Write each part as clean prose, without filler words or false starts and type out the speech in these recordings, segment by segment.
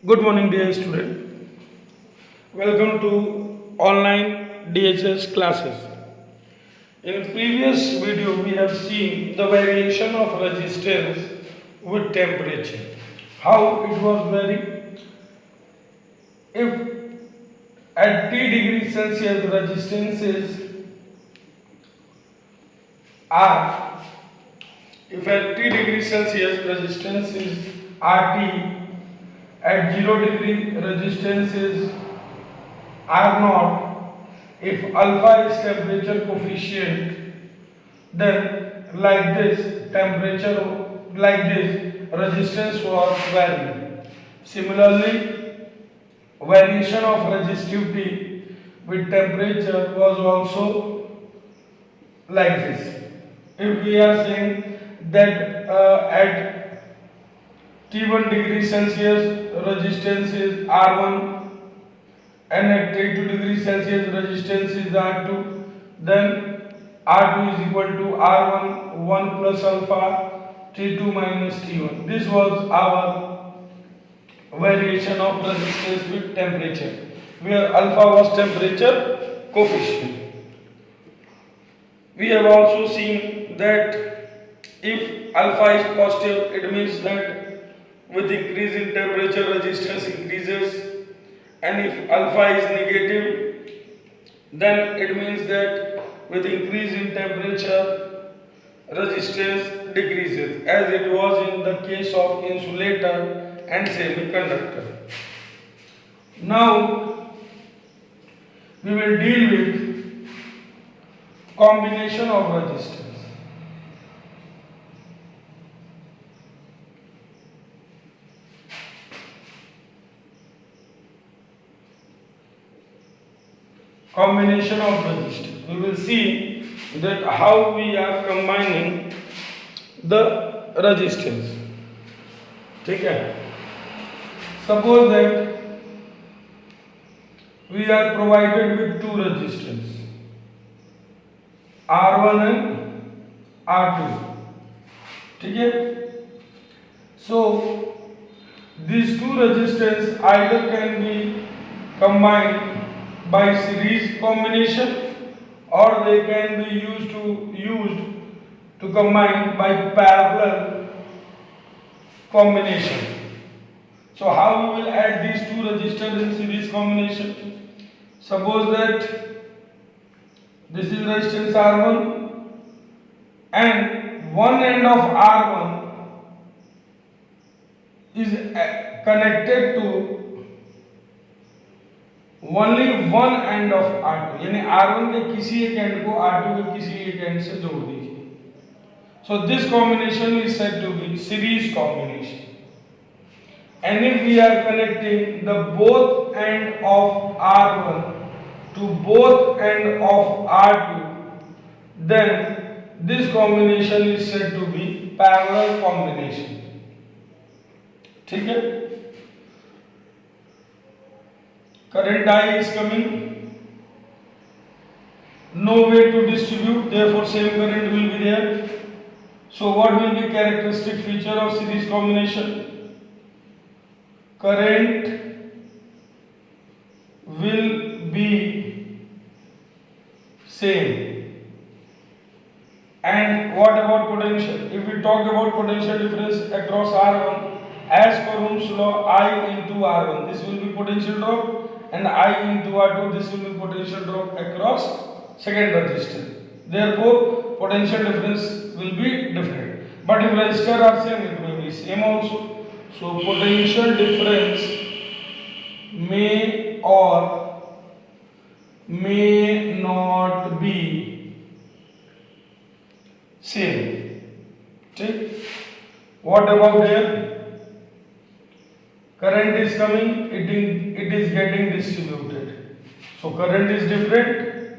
Good morning, dear student. Welcome to online DHS classes. In previous video, we have seen the variation of resistance with temperature. How it was varied? If at T degree Celsius resistance is R, if at T degree Celsius resistance is RT, at 0 degree resistance is R naught. If alpha is temperature coefficient, then like this resistance was varied. Similarly, variation of resistivity with temperature was also like this. If we are saying that at T1 degree Celsius resistance is R1 and at T2 degree Celsius resistance is R2, then R2 is equal to R1 1 plus alpha T2 minus T1. This was our variation of resistance with temperature, where alpha was temperature coefficient. We have also seen that if alpha is positive, it means that with increase in temperature resistance increases, and if alpha is negative, then it means that with increase in temperature resistance decreases, as it was in the case of insulator and semiconductor. Now we will deal with combination of resistance. Combination of resistors. We will see that how we are combining the resistance. ठीक है? Suppose that we are provided with two resistors, R1 and R2. ठीक है? So these two resistors either can be combined by series combination, or they can be used to combine by parallel combination. So how we will add these two resistors in series combination? Suppose that this is resistance R1 and one end of R1 is connected to only one end of R2, यानी R1 के किसी एक and को R2 के किसी एक and से जोड़ दीजिए. So this combination is said to be series combination. And if we are connecting the both end of R1 to both end of R2, then this combination is said to be parallel combination. ठीक है? Current I is coming, no way to distribute, therefore same current will be there. So what will be characteristic feature of series combination? Current will be same. And what about potential? If we talk about potential difference across R1, as per Ohm's law, I into R1, this will be potential drop, and I into R2, this will be potential drop across second resistor. Therefore, potential difference will be different. But if resistors are same, it may be same also. So, potential difference may or may not be same. Okay? What about here? Current is coming, it is getting distributed. So current is different.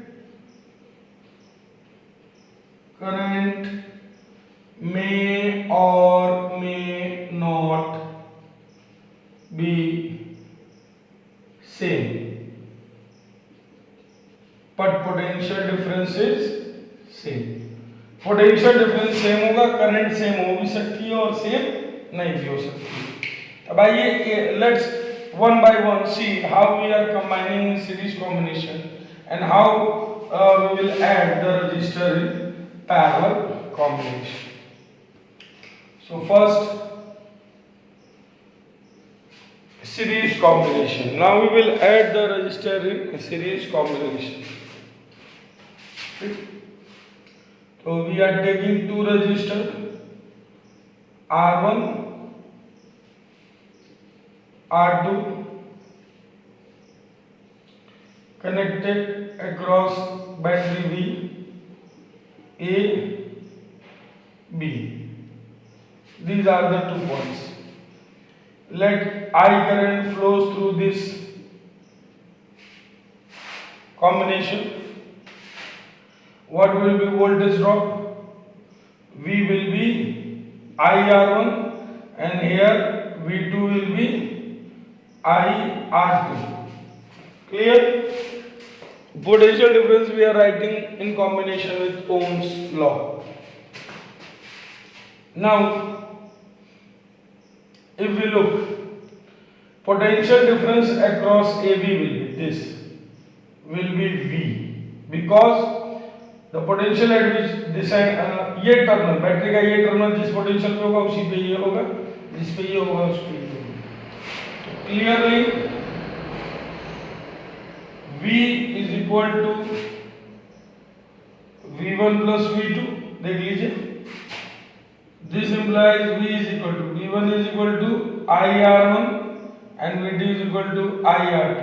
Current may or may not be same, but potential difference is same. Potential difference same होगा, current same हो भी सकती है और same नहीं भी हो सकती है. अब आइए let's one by one see how we are combining in series combination and how we will add the register in parallel combination. So first, series combination. Now we will add the register in series combination. So we are taking two register R1, R2 connected across battery V, A, B. These are the 2 points. Let I current flows through this combination. What will be voltage drop? V will be IR1 and here V2 will be IR2. Clear? Potential difference we are writing in combination with Ohm's law. Now, if we look, potential difference across AB will be this, will be V, because the potential at which this ये terminal battery का ये terminal जिस potential पे होगा उसी पे ये होगा, जिस पे ये होगा उस पे ये होगा. तो clearly V is equal to V1 plus V2. देख लीजिए. This implies V is equal to V1 is equal to IR1 and V2 is equal to IR2.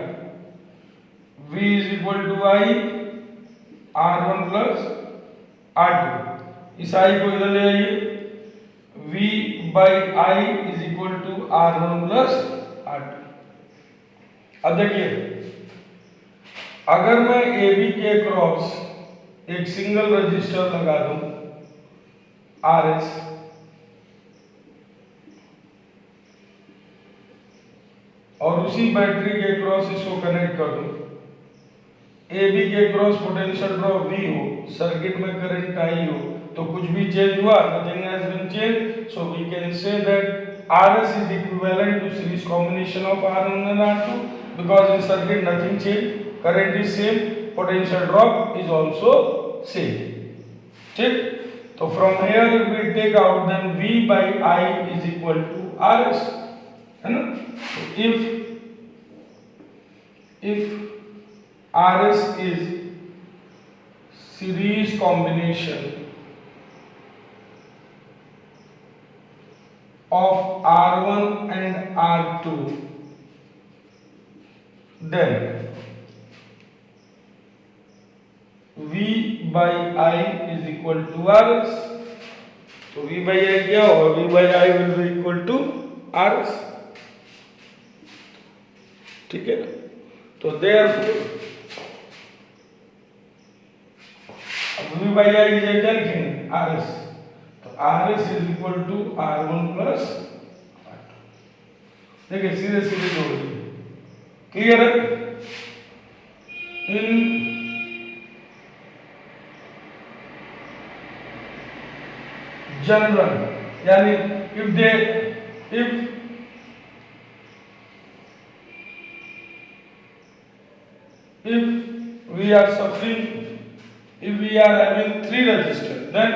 V is equal to I R1 plus R2. इस I को इधर ले आइए. V by I is equal to R1 plus R2. अब देखिए, अगर मैं AB के क्रॉस एक सिंगल रजिस्टर लगा दूं RS, और उसी बैटरी के क्रॉस इसको कनेक्ट कर दूं, AB के क्रॉस पोटेंशियल ड्रॉप V हो, सर्किट में करंट आई हो, तो कुछ भी चेंज हुआ? Nothing has been changed. So we can say that RS is equivalent to series combination of R1 and R2 because in circuit nothing changed, current is same, potential drop is also same. ठीक? तो from here if we take out then V by I is equal to RS, है ना? So if RS is series combination of R1 and R2, then V by I is equal to RS. So V by I क्या होगा? V by I will be equal to RS. ठीक है? तो therefore V by I is क्या लिखेंगे? RS. तो RS is equal to R1 plus R2. देखिए सीधे सीधे जोड़ दिए. क्लियर है? इन general, यानी if we are suffering, if we are having 3 resistors, then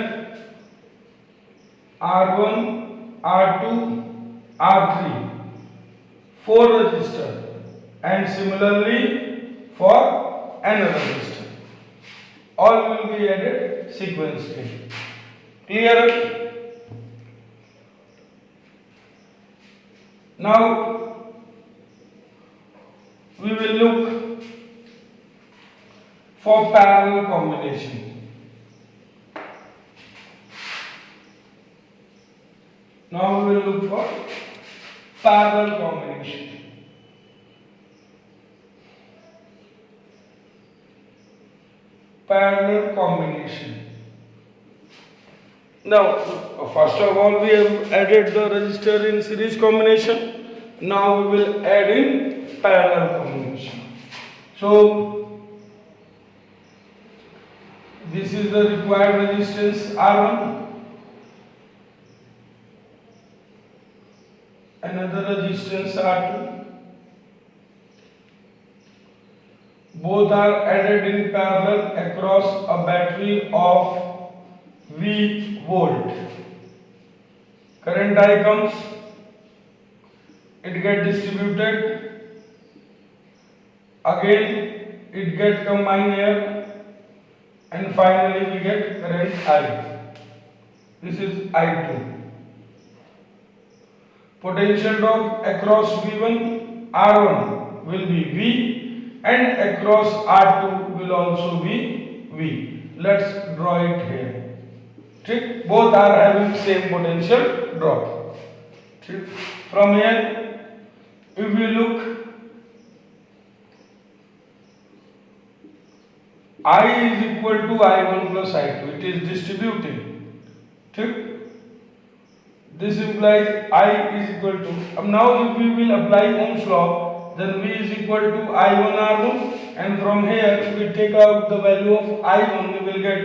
R1, R2, R3, 4 resistors, and similarly for another resistor. All will be added sequentially. Clear? Now we will look for parallel combination. Now we will look for parallel combination. Parallel combination. Now, first of all, we have added the resistor in series combination. Now we will add in parallel combination. So, this is the required resistance R1. Another resistance R2. both are added in parallel across a battery of V volt. Current I comes, it get distributed, again it get combined here, and finally we get current I. This is I2. Potential drop across V1 R1 will be V, and across R2 will also be V. Let's draw it here. ठीक, both are having same potential drop. ठीक, from here if we look, I is equal to I1 plus I2, it is distributing. ठीक, this implies I is equal to, now if we will apply Ohm's law, then V is equal to I1 R1, and from here if we take out the value of I1, we will get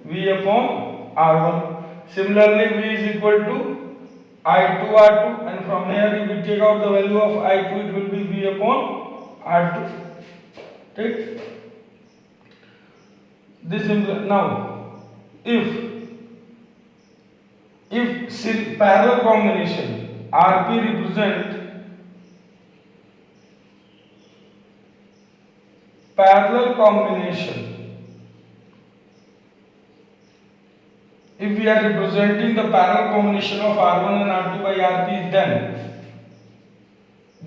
V upon R1. Similarly, V is equal to I2 R2, and from here if we take out the value of I2, it will be V upon R2. Take this now, if parallel combination RP represent parallel combination, if we are representing the parallel combination of R1 and R2 by RP,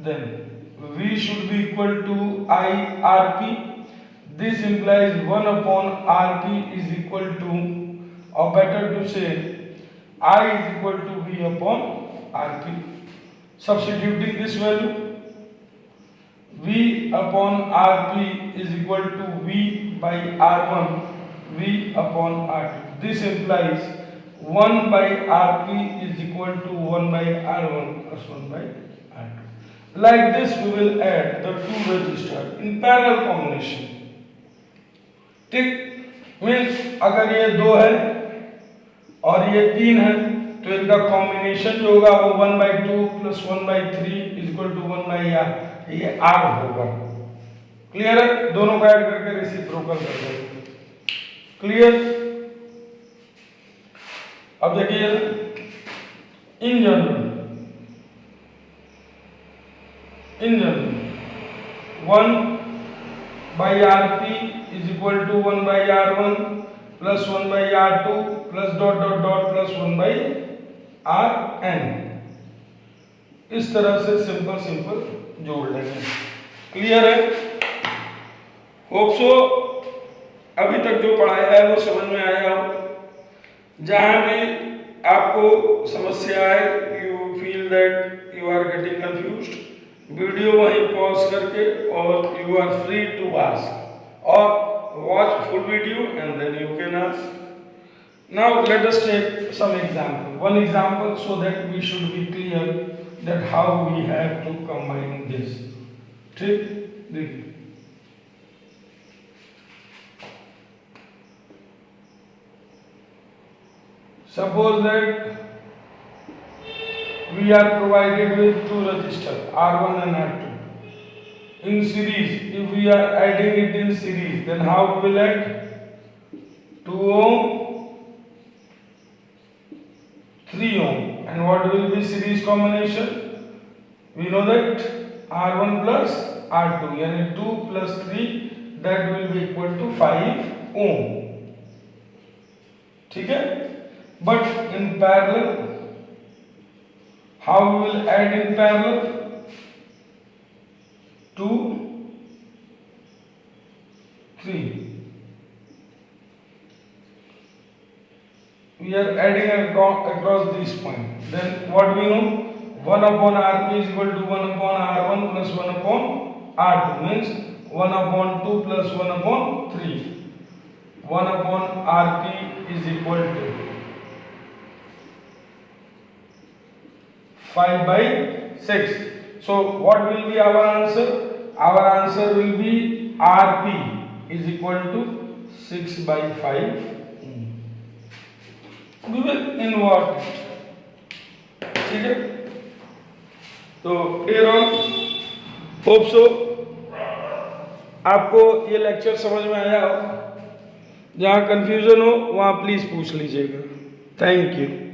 then V should be equal to I RP. This implies 1 upon RP is equal to, or better to say, I is equal to V upon RP. Substituting this value, V upon RP is equal to V by R1, V upon R2. This implies 1 by RP is equal to 1 by R1 plus 1 by R2. Like this we will add the two resistors in parallel combination. ठीक, means अगर ये 2 है और ये 3 है, तो इनका combination जो होगा वो 1/2 plus 1/3 is equal to 1/r, ये r होगा. क्लियर है? दोनों को ऐड करके रेसिप्रोकल कर देंगे. क्लियर? अब देखिए, in general 1 by Rp is equal to 1 by R1 plus 1 by R2 plus dot dot dot plus 1 by Rn. इस तरह से सिंपल जोड़ लेंगे. क्लियर है? होप सो अभी तक जो पढ़ाया है वो समझ में आया हो. जहां भी आपको समस्या है, you feel that you are getting confused, video वहीं पॉज करके और you are free to ask और watch full video and then you can ask. Now let us take some example, one example, so that we should be clear that how we have to combine this. ठीक, देखिए, suppose that we are provided with two resistors R1 and R2 in series. If we are adding it in series, then how we will add? 2 ohm, 3 ohm, and what will be series combination? We know that R1 plus R2, yani 2 plus 3, that will be equal to 5 ohm. ठीक है? But in parallel, how we will add in parallel? 2, 3. We are adding across this point. Then what we know? 1 upon Rp is equal to 1 upon R1 plus 1 upon R2, means 1 upon 2 plus 1 upon 3. 1 upon Rp is equal to 5/6. So what will be our answer? Our answer will be Rp is equal to 6/5. We will invert it. ठीक है? तो clear on? Hope so. आपको ये lecture समझ में आया हो, जहाँ कन्फ्यूज़न हो वहाँ प्लीज़ पूछ लीजिएगा। Thank you.